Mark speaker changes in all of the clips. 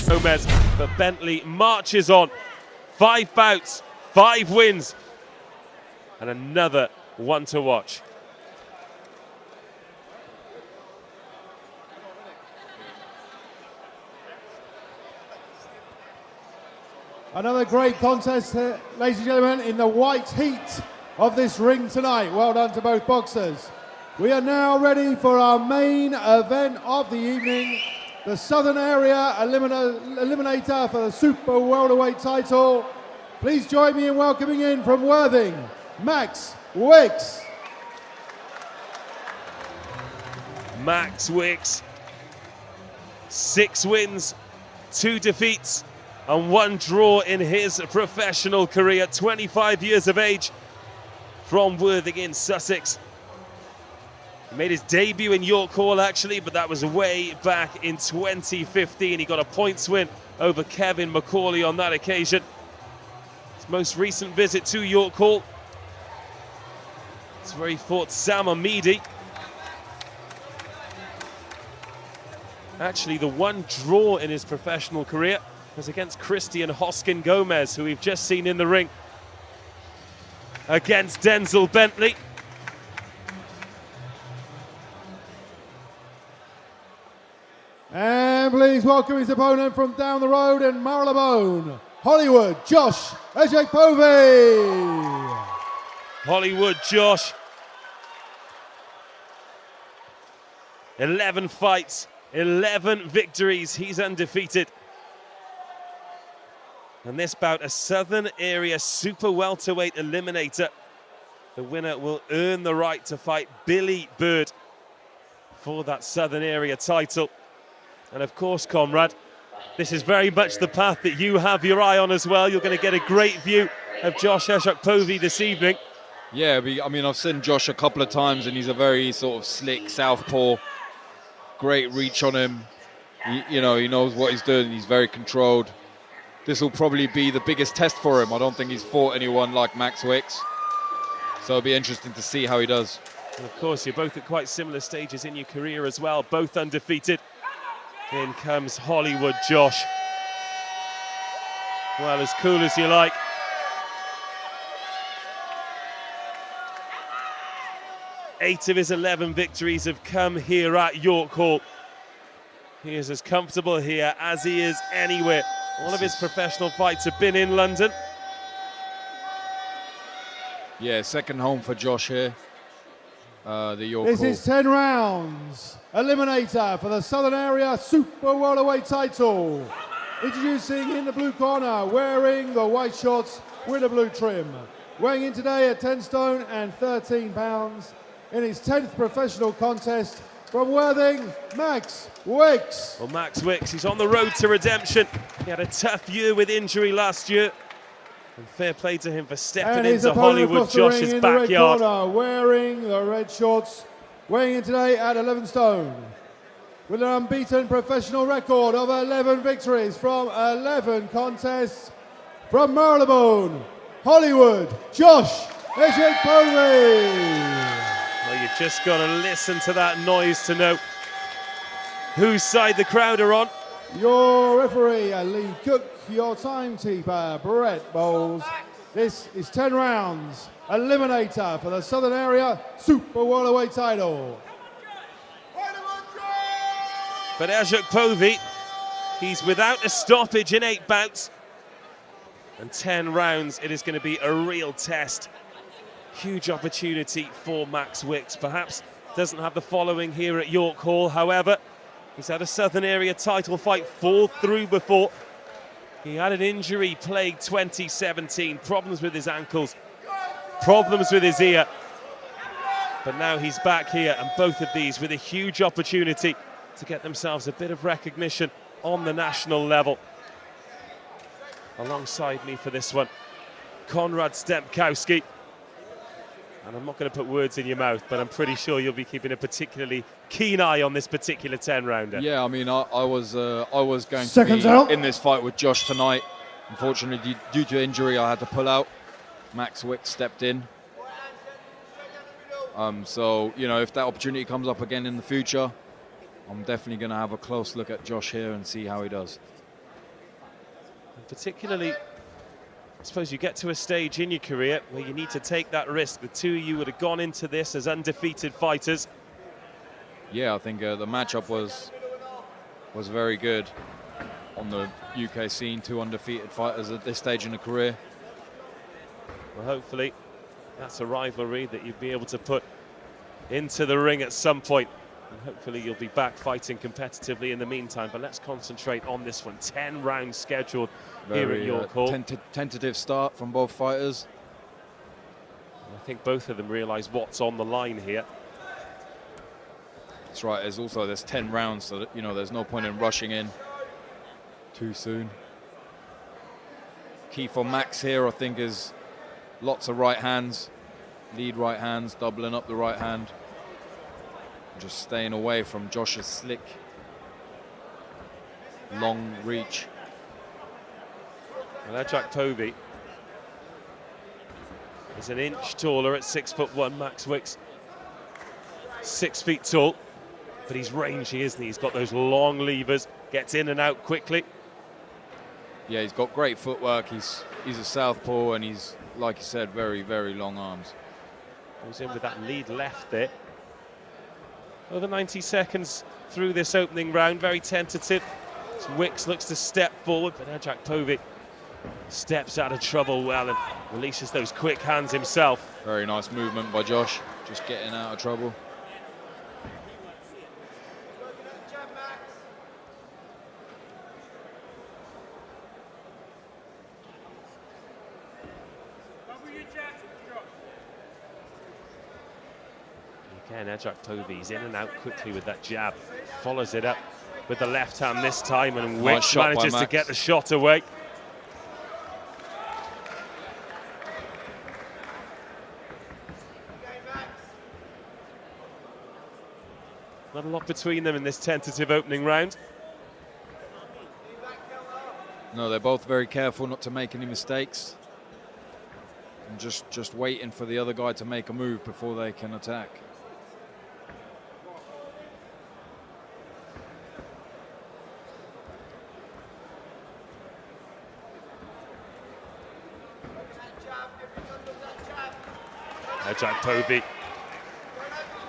Speaker 1: Gomez, but Bentley marches on. 5 bouts, 5 wins, and another one to watch.
Speaker 2: Another great contest, ladies and gentlemen, in the white heat of this ring tonight. Well done to both boxers. We are now ready for our main event of the evening, the Southern Area Eliminator for the Super-Welterweight title. Please join me in welcoming in from Worthing, Max Wicks.
Speaker 1: Max Wicks, 6 wins, 2 defeats, and 1 draw in his professional career. 25 years of age, from Worthing in Sussex. He made his debut in York Hall actually, but that was way back in 2015. He got a points win over Kevin McCauley on that occasion. His most recent visit to York Hall, it's where he fought Sam Amidi. Actually, the 1 draw in his professional career was against Christian Hoskin Gomez, who we've just seen in the ring against Denzel Bentley.
Speaker 2: And please welcome his opponent from down the road in Marylebone, Hollywood, Josh Ejakpovi.
Speaker 1: Hollywood Josh, 11 fights, 11 victories, he's undefeated. And this bout, a Southern Area Super-Welterweight Eliminator. The winner will earn the right to fight Billy Bird for that Southern Area title. And of course, Conrad, this is very much the path that you have your eye on as well. You're going to get a great view of Josh Ejakpovi this evening.
Speaker 3: Yeah, I mean, I've seen Josh a couple of times and he's a very sort of slick southpaw. Great reach on him. He knows what he's doing. He's very controlled. This will probably be the biggest test for him. I don't think he's fought anyone like Max Wicks. So it'll be interesting to see how he does.
Speaker 1: And of course, you're both at quite similar stages in your career as well, both undefeated. In comes Hollywood Josh. Well, as cool as you like. Eight of his 11 victories have come here at York Hall. He is as comfortable here as he is anywhere. All of his professional fights have been in London.
Speaker 3: Yeah, second home for Josh here. The York Hall.
Speaker 2: This is 10 rounds. Eliminator for the Southern Area Super-Welterweight title. Introducing in the blue corner, wearing the white shorts with a blue trim. Weighing in today at 10 stone and 13 pounds. In his 10th professional contest from Worthing, Max Wicks.
Speaker 1: Well, Max Wicks, he's on the road to redemption. He had a tough year with injury last year. And fair play to him for stepping into Hollywood Josh's backyard.
Speaker 2: Corner, wearing the red shorts, weighing in today at 11 stone. With an unbeaten professional record of 11 victories from 11 contests from Marylebone, Hollywood, Josh Ejakpovi.
Speaker 1: Well, you just got to listen to that noise to know whose side the crowd are on.
Speaker 2: Your referee, Lee Cook, your timekeeper, Brett Bowles. This is 10 rounds. Eliminator for the Southern Area Super-Welterweight title.
Speaker 1: But Ejakpovi, he's without a stoppage in 8 bouts. And 10 rounds, it is going to be a real test. Huge opportunity for Max Wicks. Perhaps doesn't have the following here at York Hall. However, he's had a Southern Area title fight fall through before. He had an injury-plagued 2017, problems with his ankles, problems with his ear. But now he's back here, and both of these with a huge opportunity to get themselves a bit of recognition on the national level. Alongside me for this one, Konrad Stempkowski. And I'm not going to put words in your mouth, but I'm pretty sure you'll be keeping a particularly keen eye on this particular 10-rounder.
Speaker 3: Yeah, I mean, I was going to be in this fight with Josh tonight. Unfortunately, due to injury, I had to pull out. Max Wicks stepped in. So, you know, if that opportunity comes up again in the future, I'm definitely going to have a close look at Josh here and see how he does.
Speaker 1: particularly, I suppose you get to a stage in your career where you need to take that risk. The two of you would have gone into this as undefeated fighters.
Speaker 3: Yeah, I think the matchup was very good on the UK scene. Two undefeated fighters at this stage in the career.
Speaker 1: Well, hopefully that's a rivalry that you'll be able to put into the ring at some point. And hopefully you'll be back fighting competitively in the meantime. But let's concentrate on this one. 10 rounds scheduled here at York Hall.
Speaker 3: Tentative start from both fighters.
Speaker 1: I think both of them realise what's on the line here.
Speaker 3: That's right. There's 10 rounds, so that, there's no point in rushing in too soon. Key for Max here, I think, is lots of right hands, lead right hands, doubling up the right hand. Just staying away from Josh's slick, long reach.
Speaker 1: Well, Ejakpovi is an inch taller at 6'1", Max Wicks. 6 feet tall, but he's rangy, isn't he? He's got those long levers, gets in and out quickly.
Speaker 3: Yeah, he's got great footwork. He's a southpaw, and he's, like you said, very, very long arms.
Speaker 1: Goes in with that lead left there. Over 90 seconds through this opening round, very tentative. So Wicks looks to step forward, but Ejakpovi steps out of trouble well and releases those quick hands himself.
Speaker 3: Very nice movement by Josh, just getting out of trouble.
Speaker 1: Again, Ejakpovi's in and out quickly with that jab. Follows it up with the left hand this time, and Wicks manages to get the shot away. Not a lot between them in this tentative opening round.
Speaker 3: No, they're both very careful not to make any mistakes. And just waiting for the other guy to make a move before they can attack.
Speaker 1: Ejakpovi.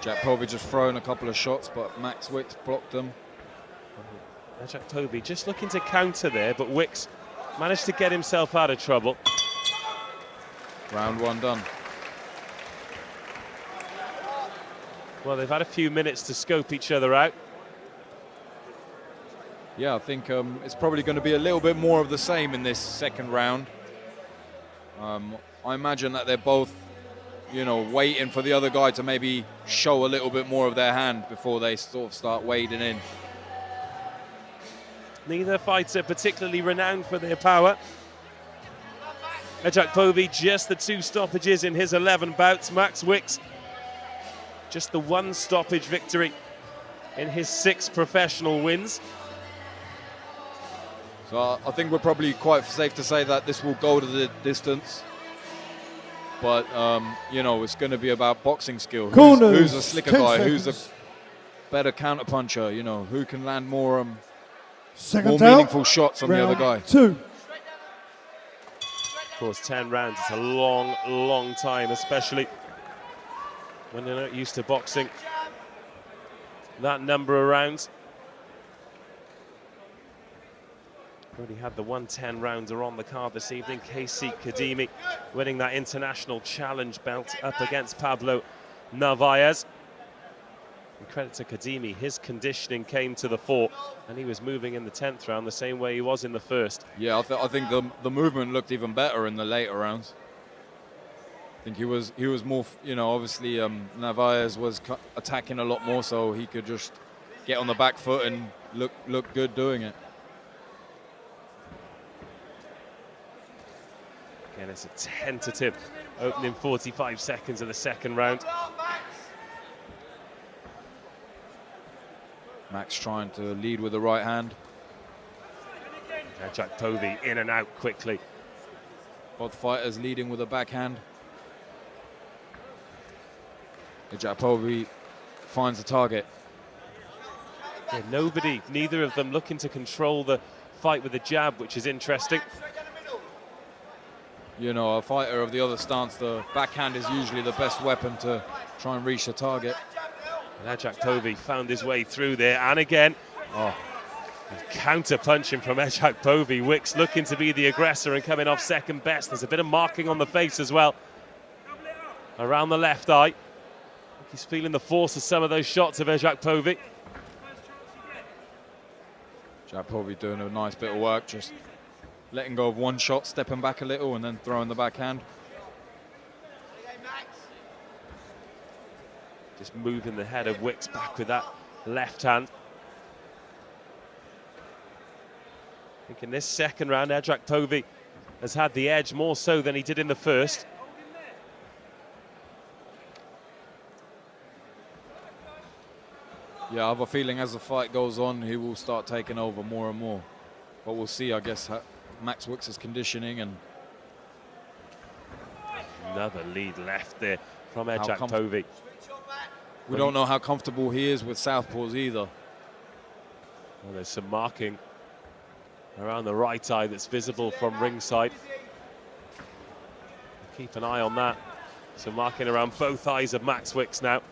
Speaker 3: Ejakpovi just throwing a couple of shots, but Max Wicks blocked them.
Speaker 1: Ejakpovi just looking to counter there, but Wicks managed to get himself out of trouble.
Speaker 3: Round one done.
Speaker 1: Well, they've had a few minutes to scope each other out.
Speaker 3: Yeah, I think it's probably going to be a little bit more of the same in this second round. I imagine that they're both, waiting for the other guy to maybe show a little bit more of their hand before they sort of start wading in.
Speaker 1: Neither fighter particularly renowned for their power. Ejakpovi just the 2 stoppages in his 11 bouts. Max Wicks just the 1 stoppage victory in his 6 professional wins.
Speaker 3: So I think we're probably quite safe to say that this will go to the distance. But, it's going to be about boxing skill. Who's a slicker guy? Who's a better counter-puncher? Who can land more meaningful shots on the other guy?
Speaker 2: 2.
Speaker 1: Of course, 10 rounds, it's a long, long time, especially when you're not used to boxing that number of rounds. Already had the 110 rounder on the card this evening. KC Kadimi winning that international challenge belt up against Pablo Narvaez. And credit to Kadimi, his conditioning came to the fore, and he was moving in the 10th round the same way he was in the first.
Speaker 3: Yeah, I think the movement looked even better in the later rounds. I think he was more, obviously Narvaez was attacking a lot more, so he could just get on the back foot and look good doing it.
Speaker 1: Again, it's a tentative opening 45 seconds of the second round.
Speaker 3: Max trying to lead with the right hand.
Speaker 1: Ejakpovi in and out quickly.
Speaker 3: Both fighters leading with a backhand. Ejakpovi finds the target.
Speaker 1: Yeah, neither of them looking to control the fight with the jab, which is interesting.
Speaker 3: You know, a fighter of the other stance, the backhand is usually the best weapon to try and reach the target.
Speaker 1: And Ejakpovi found his way through there, and again, counter punching from Ejakpovi. Wicks looking to be the aggressor and coming off second best. There's a bit of marking on the face as well, around the left eye. He's feeling the force of some of those shots of Ejakpovi.
Speaker 3: Ejakpovi doing a nice bit of work, just letting go of one shot, stepping back a little, and then throwing the backhand.
Speaker 1: Just moving the head of Wicks back with that left hand. I think in this second round, Ejakpovi has had the edge more so than he did in the first.
Speaker 3: Yeah, I have a feeling as the fight goes on, he will start taking over more and more. But we'll see, I guess, Max Wicks' conditioning and...
Speaker 1: Another lead left there from Ejakpovi.
Speaker 3: We don't know how comfortable he is with southpaws either.
Speaker 1: Well, there's some marking around the right eye that's visible from ringside. Keep an eye on that. Some marking around both eyes of Max Wicks now.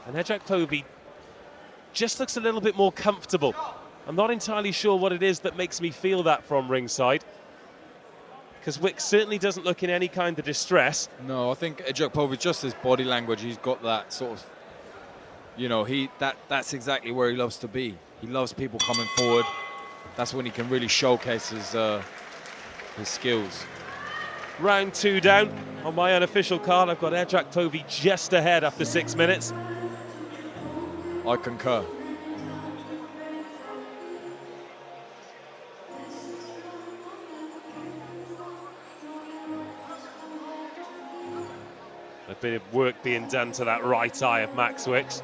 Speaker 1: And Ejakpovi just looks a little bit more comfortable. I'm not entirely sure what it is that makes me feel that from ringside, because Wicks certainly doesn't look in any kind of distress.
Speaker 3: No, I think Ejakpovi, just his body language, he's got that sort of, you know, that's exactly where he loves to be. He loves people coming forward. That's when he can really showcase his skills.
Speaker 1: Round 2 down. On my unofficial card, I've got Ejakpovi just ahead after 6 minutes.
Speaker 3: I concur.
Speaker 1: A bit of work being done to that right eye of Max Wicks.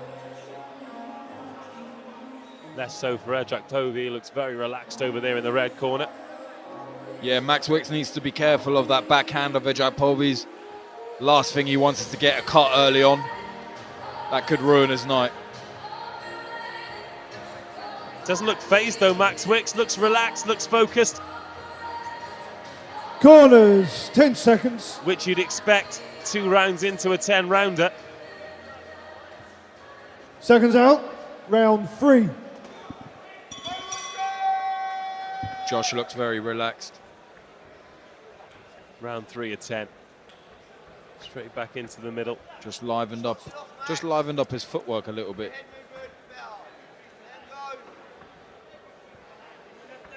Speaker 1: Less so for Ejakpovi. He looks very relaxed over there in the red corner.
Speaker 3: Yeah, Max Wicks needs to be careful of that backhand of Ejakpovi's. Last thing he wants is to get a cut early on. That could ruin his night.
Speaker 1: Doesn't look phased though, Max Wicks. Looks relaxed, looks focused.
Speaker 2: Corners, 10 seconds.
Speaker 1: Which you'd expect 2 rounds into a 10-rounder.
Speaker 2: Seconds out, round 3.
Speaker 3: Josh looks very relaxed.
Speaker 1: Round 3 of 10. Straight back into the middle.
Speaker 3: Just livened up his footwork a little bit.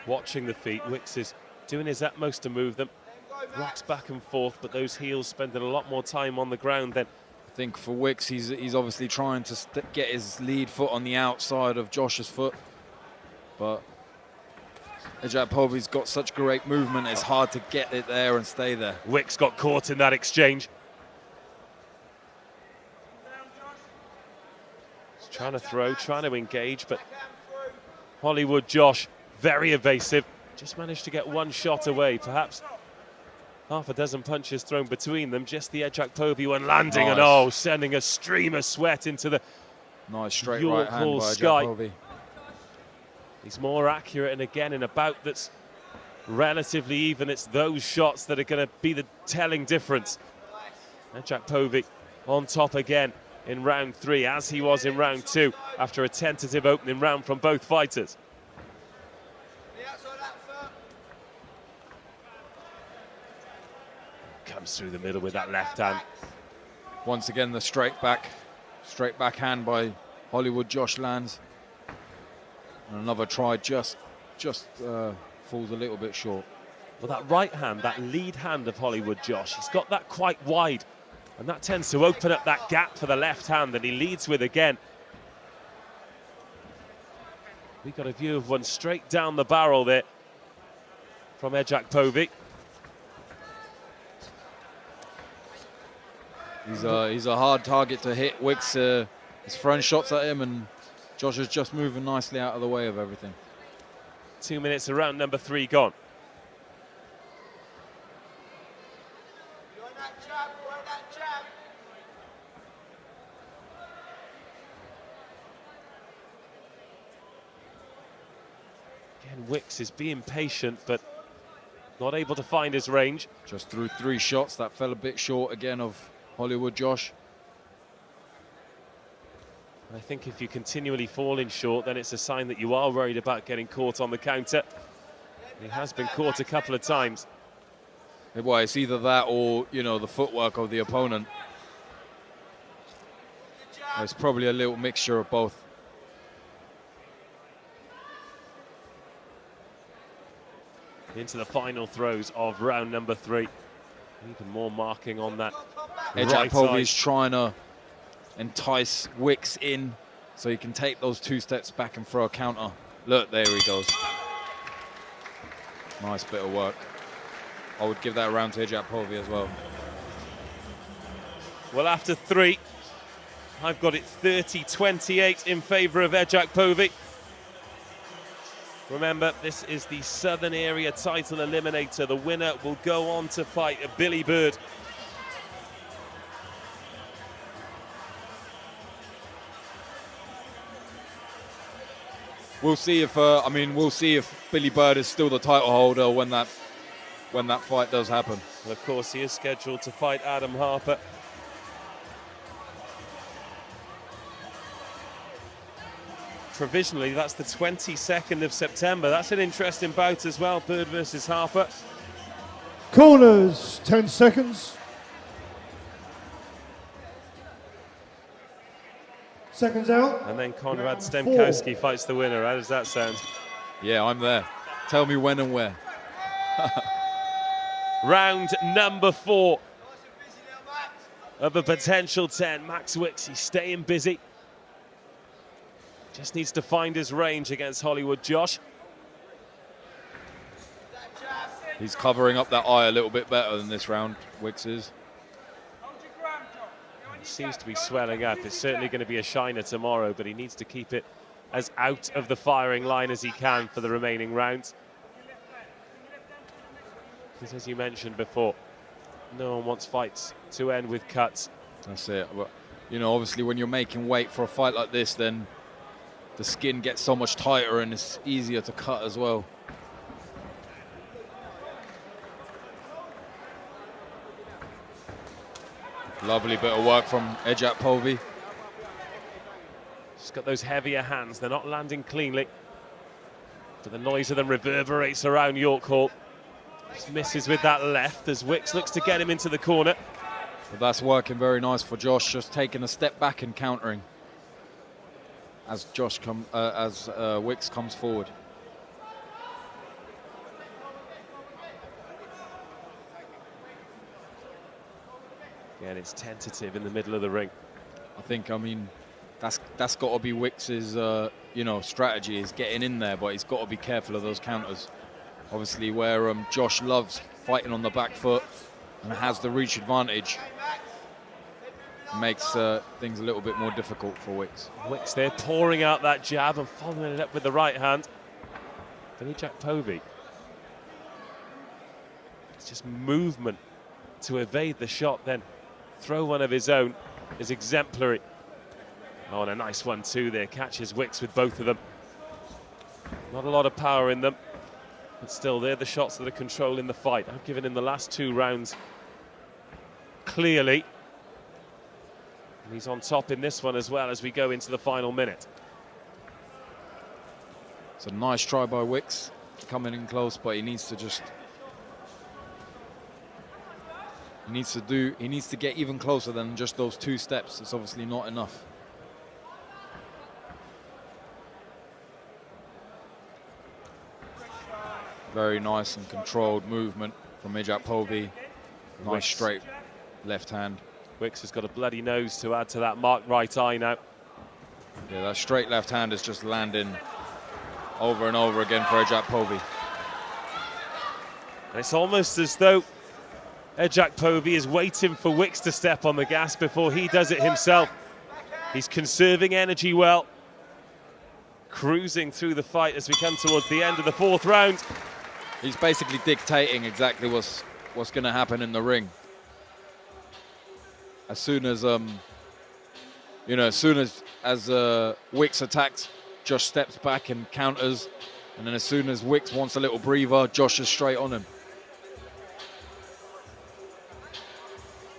Speaker 1: Watching the feet, Wicks is doing his utmost to move them. Rocks back and forth, but those heels spending a lot more time on the ground than...
Speaker 3: I think for Wicks, he's obviously trying to get his lead foot on the outside of Josh's foot. But Ejakpovi's got such great movement, it's hard to get it there and stay there.
Speaker 1: Wicks got caught in that exchange. He's trying to throw, trying to engage, but Hollywood Josh, very evasive. Just managed to get one shot away, perhaps half a dozen punches thrown between them. Just the Ejakpovi one landing,
Speaker 3: nice.
Speaker 1: And sending a stream of sweat into the
Speaker 3: nice straight
Speaker 1: York
Speaker 3: right hand
Speaker 1: Hall
Speaker 3: by
Speaker 1: sky.
Speaker 3: Ejakpovi.
Speaker 1: He's more accurate, and again, in a bout that's relatively even, it's those shots that are going to be the telling difference. Ejakpovi on top again in round 3, as he was in round 2, after a tentative opening round from both fighters. Comes through the middle with that left hand.
Speaker 3: Once again, the straight backhand by Hollywood Josh lands. And another try just falls a little bit short.
Speaker 1: Well, that right hand, that lead hand of Hollywood Josh, he's got that quite wide, and that tends to open up that gap for the left hand that he leads with again. We got a view of one straight down the barrel there from Ejakpovi.
Speaker 3: He's a hard target to hit. Wicks is throwing shots at him, and Josh is just moving nicely out of the way of everything.
Speaker 1: 2 minutes of round number 3 gone. Again, Wicks is being patient, but not able to find his range.
Speaker 3: Just threw 3 shots. That fell a bit short again of Hollywood Josh.
Speaker 1: I think if you continually fall in short, then it's a sign that you are worried about getting caught on the counter. He has been caught a couple of times.
Speaker 3: Well, it's either that or, you know, the footwork of the opponent. It's probably a little mixture of both.
Speaker 1: Into the final throws of round number 3. Even more marking on that right
Speaker 3: Ejakpovi is
Speaker 1: side.
Speaker 3: trying to entice Wicks in so he can take those 2 steps back and throw a counter. Look, there he goes. Nice bit of work. I would give that round to Ejakpovi as well.
Speaker 1: Well, after 3, I've got it 30-28 in favour of Ejakpovi. Remember, this is the Southern Area title eliminator. The winner will go on to fight a Billy Bird.
Speaker 3: We'll see if we'll see if Billy Bird is still the title holder when that fight does happen.
Speaker 1: And of course, he is scheduled to fight Adam Harper. Provisionally, that's the 22nd of September. That's an interesting bout as well, Bird versus Harper.
Speaker 2: Corners, 10 seconds. Seconds out.
Speaker 1: And then Konrad
Speaker 2: Round
Speaker 1: Stemkowski
Speaker 2: 4.
Speaker 1: fights the winner. How does that sound?
Speaker 3: Yeah, I'm there. Tell me when and where.
Speaker 1: Round number 4 of a potential 10. Max Wicks, he's staying busy. Just needs to find his range against Hollywood Josh.
Speaker 3: He's covering up that eye a little bit better than this round, Wicks is.
Speaker 1: It seems to be swelling up. It's certainly going to be a shiner tomorrow, but he needs to keep it as out of the firing line as he can for the remaining rounds. Because as you mentioned before, no one wants fights to end with cuts.
Speaker 3: That's it. But, you know, obviously when you're making weight for a fight like this, then the skin gets so much tighter and it's easier to cut as well. Lovely bit of work from Ejakpovi.
Speaker 1: He's got those heavier hands. They're not landing cleanly, but the noise of them reverberates around York Hall. Just misses with that left as Wicks looks to get him into the corner.
Speaker 3: But that's working very nice for Josh, just taking a step back and countering as Wicks comes forward.
Speaker 1: Again, it's tentative in the middle of the ring.
Speaker 3: I mean, that's got to be Wicks's, strategy is getting in there, but he's got to be careful of those counters. Obviously, where Josh loves fighting on the back foot and has the reach advantage, makes things a little bit more difficult for Wicks.
Speaker 1: Wicks there pouring out that jab and following it up with the right hand. Then Ejakpovi. It's just movement to evade the shot, then throw one of his own is exemplary. Oh, and a nice one too there. Catches Wicks with both of them. Not a lot of power in them, but still, they're the shots that are controlling the fight. I've given him the last 2 rounds clearly. And he's on top in this one as well as we go into the final minute.
Speaker 3: It's a nice try by Wicks, coming in close, but he needs to just... He needs to get even closer than just those 2 steps. It's obviously not enough. Very nice and controlled movement from Ejakpovi. Nice
Speaker 1: Wicks.
Speaker 3: straight left hand.
Speaker 1: Wicks has got a bloody nose to add to that marked right eye now.
Speaker 3: Yeah, that straight left hand is just landing over and over again for Ejakpovi.
Speaker 1: And it's almost as though Ejakpovi is waiting for Wicks to step on the gas before he does it himself. He's conserving energy well. Cruising through the fight as we come towards the end of the 4th round.
Speaker 3: He's basically dictating exactly what's going to happen in the ring. As soon as Wicks attacks, Josh steps back and counters. And then as soon as Wicks wants a little breather, Josh is straight on him.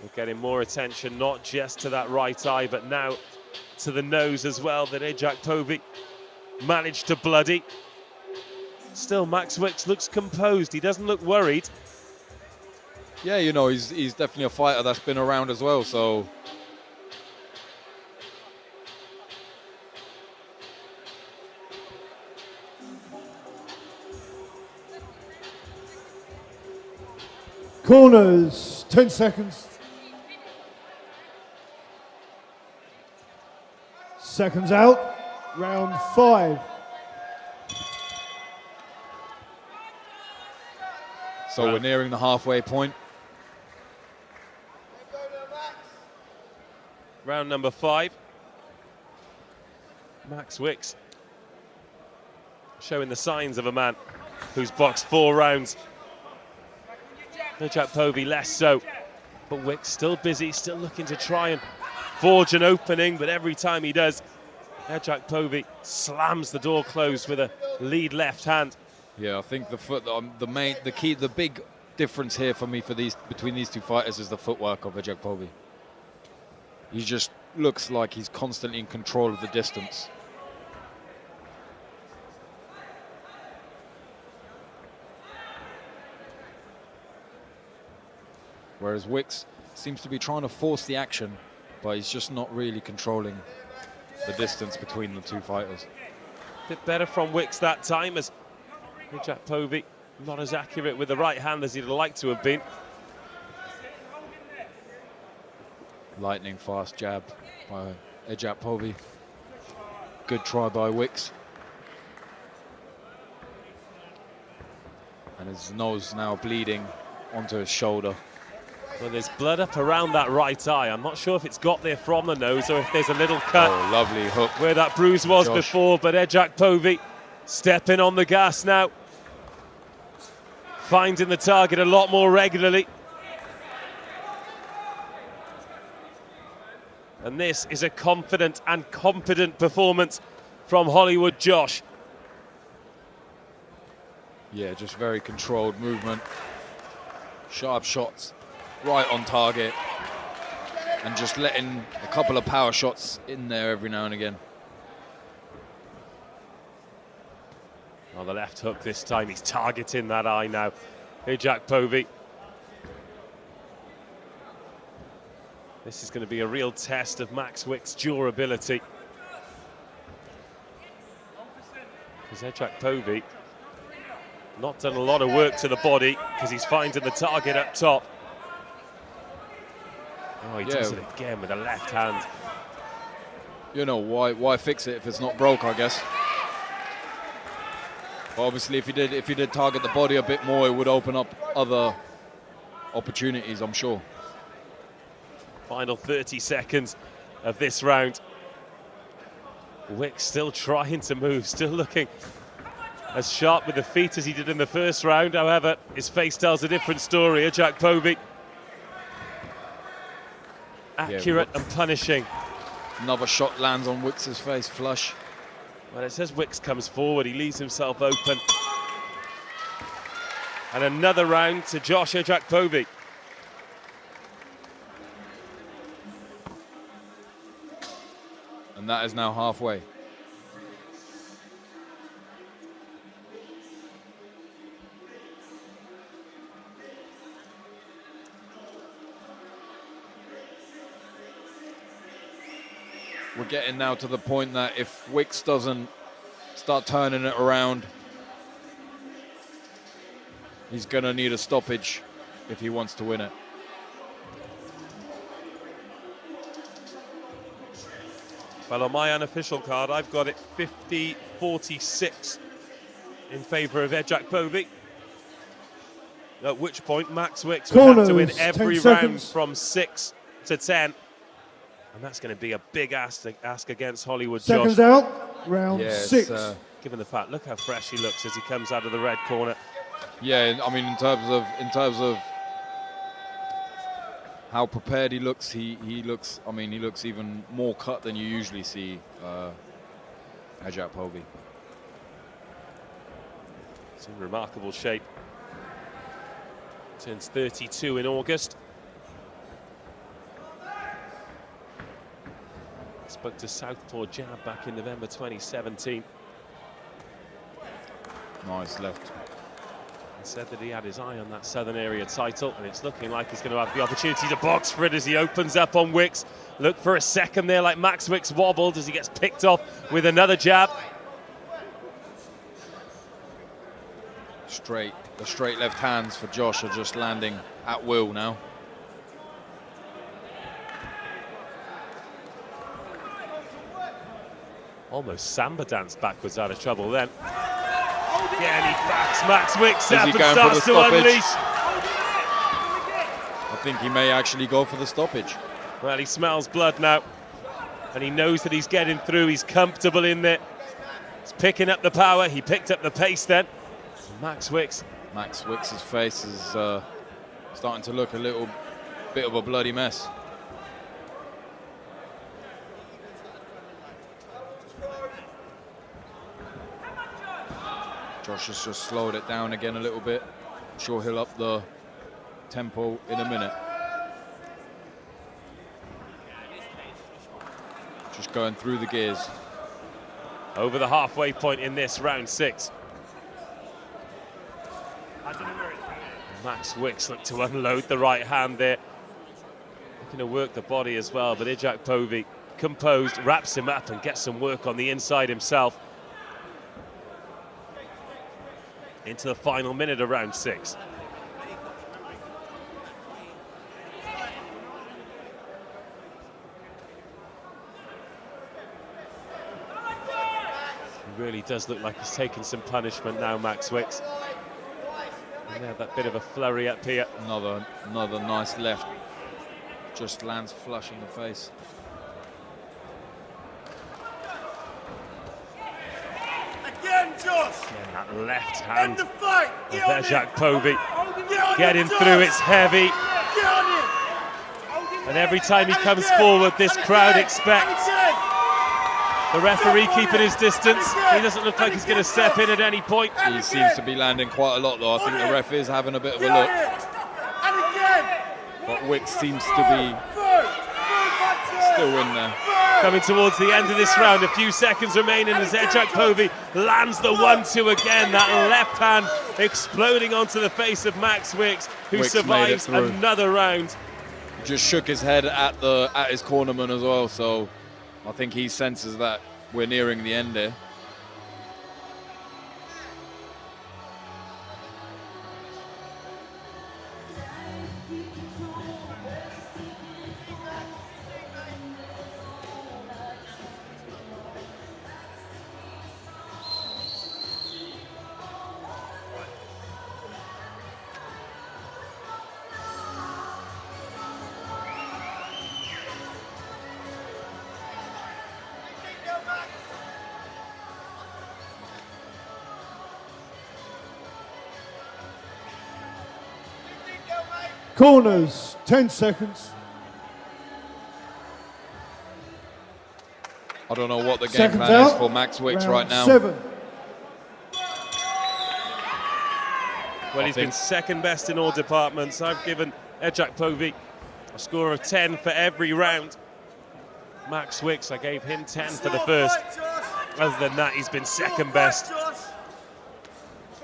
Speaker 1: We're getting more attention, not just to that right eye, but now to the nose as well, that Ejakpovi managed to bloody. Still, Max Wicks looks composed. He doesn't look worried.
Speaker 3: Yeah, you know, he's definitely a fighter that's been around as well, so.
Speaker 2: Corners, 10 seconds. Seconds out, round 5.
Speaker 3: So we're nearing the halfway point.
Speaker 1: Round number 5. Max Wicks showing the signs of a man who's boxed 4 rounds. Ejakpovi less so, but Wicks still busy, still looking to try and forge an opening, but every time he does, Ejakpovi slams the door closed with a lead left hand.
Speaker 3: Yeah, I think the big difference here for me between these two fighters is the footwork of Ejakpovi. He just looks like he's constantly in control of the distance. Whereas Wicks seems to be trying to force the action, but he's just not really controlling the distance between the two fighters.
Speaker 1: Bit better from Wicks that time, as Ejakpovi not as accurate with the right hand as he'd like to have been.
Speaker 3: Lightning fast jab by Ejakpovi. Good try by Wicks. And his nose now bleeding onto his shoulder.
Speaker 1: Well, there's blood up around that right eye. I'm not sure if it's got there from the nose or if there's a little cut.
Speaker 3: Oh, lovely hook.
Speaker 1: Where that bruise was before, but Ejakpovi stepping on the gas now. Finding the target a lot more regularly. And this is a confident and competent performance from Hollywood Josh.
Speaker 3: Yeah, just very controlled movement. Sharp shots, right on target. And just letting a couple of power shots in there every now and again.
Speaker 1: Oh, the left hook this time, he's targeting that eye now. Ejakpovi. This is going to be a real test of Max Wicks' durability. Because Ejakpovi not done a lot of work to the body because he's finding the target up top. Oh, he does it again with the left hand.
Speaker 3: You know, why fix it if it's not broke, I guess. But obviously, if he did target the body a bit more, it would open up other opportunities, I'm sure.
Speaker 1: Final 30 seconds of this round. Wicks still trying to move, still looking as sharp with the feet as he did in the first round. However, his face tells a different story. Ejakpovi accurate and punishing.
Speaker 3: Another shot lands on Wicks' face, flush.
Speaker 1: Well, it says Wicks comes forward, he leaves himself open. And another round to Josh Ejakpovi.
Speaker 3: And that is now halfway. We're getting now to the point that if Wicks doesn't start turning it around, he's going to need a stoppage if he wants to win it.
Speaker 1: Well, on my unofficial card, I've got it 50-46 in favour of Ejakpovi. At which point, Max Wicks would have to win every round from 6 to 10. And that's going to be a big ask against Hollywood
Speaker 2: Seconds
Speaker 1: Josh.
Speaker 2: out, round 6.
Speaker 1: Given the fact, look how fresh he looks as he comes out of the red corner.
Speaker 3: Yeah, I mean, in terms of how prepared he looks, he looks even more cut than you usually see Ejakpovi.
Speaker 1: He's in remarkable shape. Turns 32 in August. Spoke to Southpaw jab back in November 2017.
Speaker 3: Nice left.
Speaker 1: He said that he had his eye on that Southern Area title, and it's looking like he's going to have the opportunity to box for it as he opens up on Wicks. Look for a second there, like Max Wicks wobbled as he gets picked off with another jab.
Speaker 3: The straight left hands for Josh are just landing at will now.
Speaker 1: Almost samba danced backwards out of trouble then. Again, he backs Max Wicks up and starts to unleash.
Speaker 3: I think he may actually go for the stoppage.
Speaker 1: Well, he smells blood now, and he knows that he's getting through. He's comfortable in there. He's picking up the power. He picked up the pace then. Max Wicks.
Speaker 3: Max Wicks' face is starting to look a little bit of a bloody mess. Josh has just slowed it down again a little bit. I'm sure he'll up the tempo in a minute. Just going through the gears.
Speaker 1: Over the halfway point in this round 6. Max Wicks looked to unload the right hand there. Looking to work the body as well, but Ejakpovi, composed, wraps him up and gets some work on the inside himself. Into the final minute of round 6. He really does look like he's taking some punishment now, Max Wicks. And they have that bit of a flurry up here.
Speaker 3: Another nice left. Just lands flush in the face.
Speaker 1: Again, that left hand of Ejakpovi getting through, it's heavy. And every time he comes forward, this crowd expects the referee keeping his distance. He doesn't look like he's going to step in at any point.
Speaker 3: He seems to be landing quite a lot though. I think the ref is having a bit of a look. But Wicks seems to be still in there.
Speaker 1: Coming towards the end of this round, a few seconds remaining as Ejakpovi lands the 1-2 again. That left hand exploding onto the face of Max Wicks, who
Speaker 3: Wicks
Speaker 1: survives another round.
Speaker 3: He just shook his head at his cornerman as well, so I think he senses that we're nearing the end here.
Speaker 2: Corners, 10 seconds.
Speaker 3: I don't know what the game
Speaker 2: Seconds
Speaker 3: plan is
Speaker 2: out.
Speaker 3: for Max Wicks
Speaker 2: Round
Speaker 3: right now.
Speaker 2: 7.
Speaker 1: Well, he's been second best in all departments. I've given Ejakpovi a score of 10 for every round. Max Wicks, I gave him 10 for the first. Other than that, he's been second best.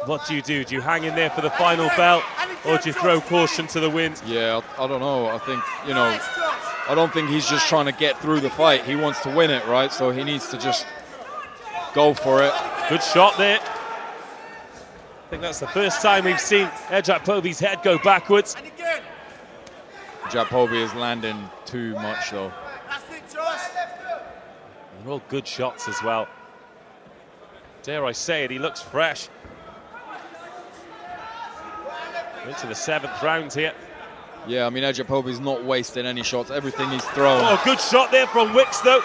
Speaker 1: What do? Do you hang in there for the final bell, or do you throw caution to the wind?
Speaker 3: Yeah, I don't know. I think, I don't think he's just trying to get through the fight. He wants to win it, right? So he needs to just go for it.
Speaker 1: Good shot there. I think that's the first time we've seen Ejakpovi's head go backwards.
Speaker 3: Ejakpovi is landing too much, though.
Speaker 1: They're all good shots as well. Dare I say it, he looks fresh. Into the 7th round here.
Speaker 3: Yeah, I mean, Ejakpovi's not wasting any shots. Everything he's thrown.
Speaker 1: Oh, good shot there from Wicks, though.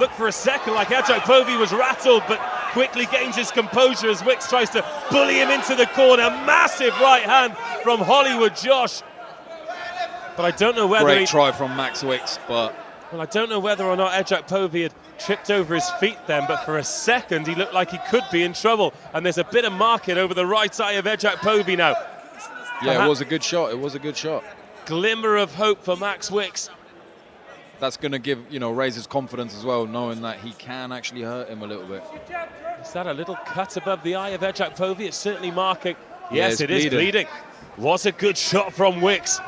Speaker 1: Looked for a second like Ejakpovi was rattled, but quickly gains his composure as Wicks tries to bully him into the corner. Massive right hand from Hollywood Josh. But I don't know whether
Speaker 3: Great try from Max Wicks, but...
Speaker 1: Well, I don't know whether or not Ejakpovi had tripped over his feet then, but for a second he looked like he could be in trouble. And there's a bit of marking over the right eye of Ejakpovi now.
Speaker 3: Yeah, it was a good shot. It was a good shot.
Speaker 1: Glimmer of hope for Max Wicks.
Speaker 3: That's going to give, raise his confidence as well, knowing that he can actually hurt him a little bit.
Speaker 1: Is that a little cut above the eye of Ejakpovi? It's certainly marking.
Speaker 3: Yeah,
Speaker 1: Yes, it is bleeding. Was a good shot from Wicks.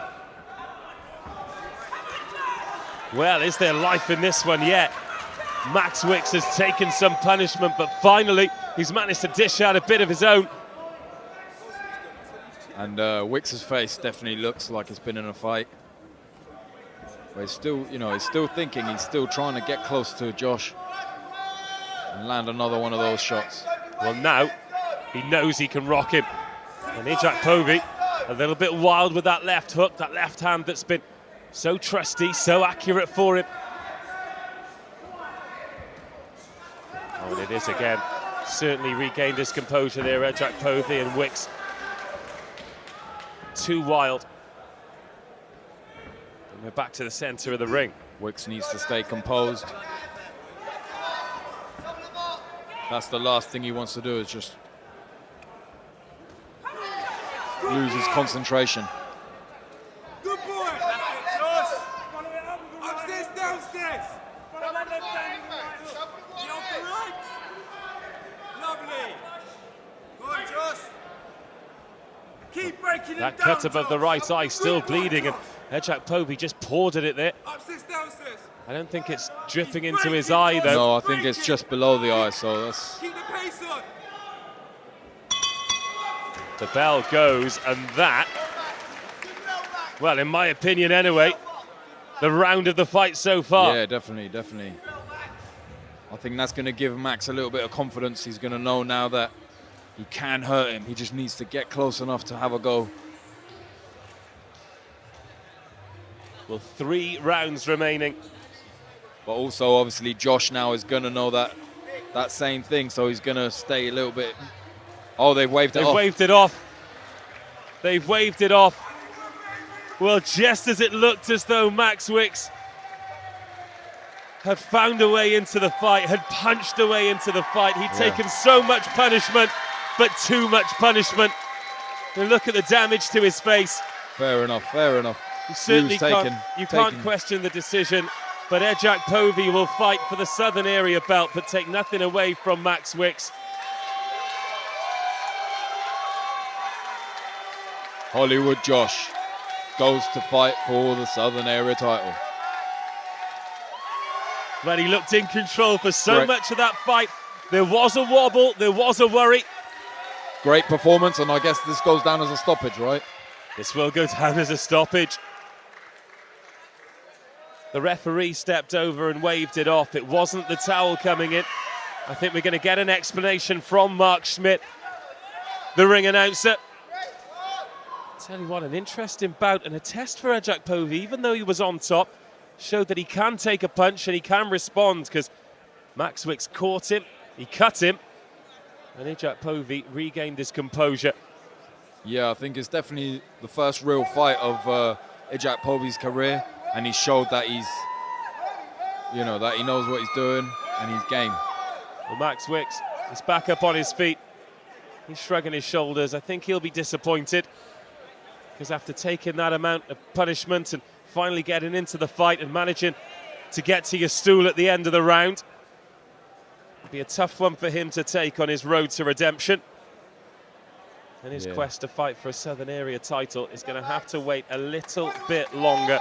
Speaker 1: Well, is there life in this one yet? Max Wicks has taken some punishment, but finally he's managed to dish out a bit of his own.
Speaker 3: And Wicks's face definitely looks like it's been in a fight. But he's still, he's still thinking, he's still trying to get close to Josh and land another one of those shots.
Speaker 1: Well, now he knows he can rock him. And Ejakpovi, a little bit wild with that left hook, that left hand that's been so trusty, so accurate for him. Oh, and it is again. Certainly regained his composure there, Ejakpovi, and Wicks too wild. And we're back to the center of the ring.
Speaker 3: Wicks needs to stay composed. That's the last thing he wants to do, is just lose his concentration.
Speaker 4: Good boy. Josh. Upstairs, downstairs. Lovely. Go on, Josh. Keep breaking
Speaker 1: That cut above the right eye still bleeding, and Ejakpovi just poured at it there.
Speaker 4: Upstairs, downstairs.
Speaker 1: I don't think it's dripping into his eye though.
Speaker 3: No, I think it's just below the eye, so that's...
Speaker 4: Keep the pace on.
Speaker 1: The bell goes, and that, well, in my opinion anyway, the round of the fight so far.
Speaker 3: Yeah, definitely. I think that's going to give Max a little bit of confidence. He's going to know now that he can hurt him. He just needs to get close enough to have a go.
Speaker 1: Well, 3 rounds remaining.
Speaker 3: But also, obviously, Josh now is going to know that same thing, so he's going to stay a little bit... Oh, they've waved it off.
Speaker 1: They've waved it off. They've waved it off. Well, just as it looked as though Max Wicks had found a way into the fight, had punched a way into the fight. He'd taken so much punishment, but too much punishment. And look at the damage to his face.
Speaker 3: Fair enough.
Speaker 1: You certainly can't question the decision, but Ejakpovi will fight for the Southern Area belt, but take nothing away from Max Wicks.
Speaker 3: Hollywood Josh goes to fight for the Southern Area title.
Speaker 1: Well, he looked in control for so much of that fight. There was a wobble, there was a worry.
Speaker 3: Great performance, and I guess this goes down as a stoppage, right?
Speaker 1: This will go down as a stoppage. The referee stepped over and waved it off. It wasn't the towel coming in. I think we're going to get an explanation from Mark Schmidt, the ring announcer. Tell you what, an interesting bout and a test for Ejakpovi, even though he was on top, showed that he can take a punch and he can respond, because Max Wicks caught him, he cut him, and Ejakpovi regained his composure.
Speaker 3: Yeah, I think it's definitely the first real fight of Ejakpovi's career, and he showed that he's, that he knows what he's doing and he's game.
Speaker 1: Well, Max Wicks is back up on his feet. He's shrugging his shoulders. I think he'll be disappointed, because after taking that amount of punishment and finally getting into the fight and managing to get to your stool at the end of the round, it'll be a tough one for him to take on his road to redemption. And his quest to fight for a Southern Area title is going to have to wait a little bit longer.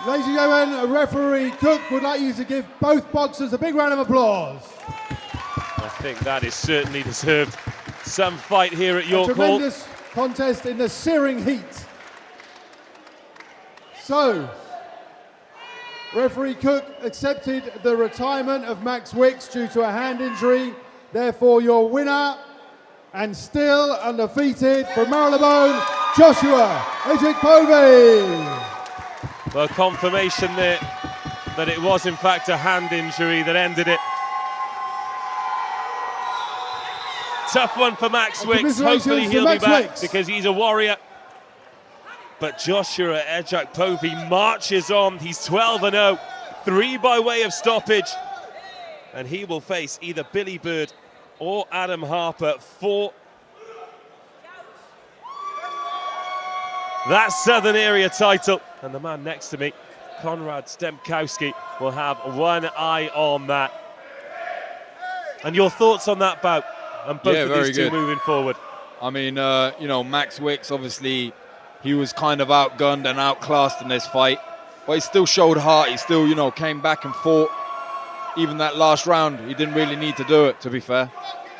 Speaker 2: Ladies and gentlemen, referee Cook would like you to give both boxers a big round of applause.
Speaker 1: I think that is certainly deserved. Some fight here at York Hall.
Speaker 2: Tremendous contest in the searing heat. So, referee Cook accepted the retirement of Max Wicks due to a hand injury. Therefore, your winner, and still undefeated from Marylebone, Joshua Ejakpovi.
Speaker 1: Well, confirmation there that it was in fact a hand injury that ended it. Tough one for Max Wicks. Hopefully he'll be back, because he's a warrior. but Joshua Ejakpovi marches on. He's 12-0, 3 by way of stoppage. And he will face either Billy Bird or Adam Harper for that Southern Area title. And the man next to me, Konrad Stemkowski, will have one eye on that. And your thoughts on that bout and both of these two moving forward?
Speaker 3: I mean, you know, Max Wicks, obviously, he was kind of outgunned and outclassed in this fight, but he still showed heart. He still, you know, came back and fought. Even that last round, he didn't really need to do it, to be fair.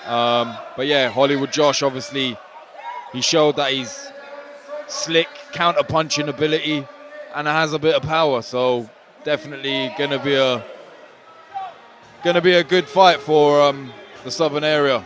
Speaker 3: But yeah, Hollywood Josh, obviously, he showed that he's slick, counter-punching ability, and has a bit of power. So definitely gonna be a good fight for the Southern Area.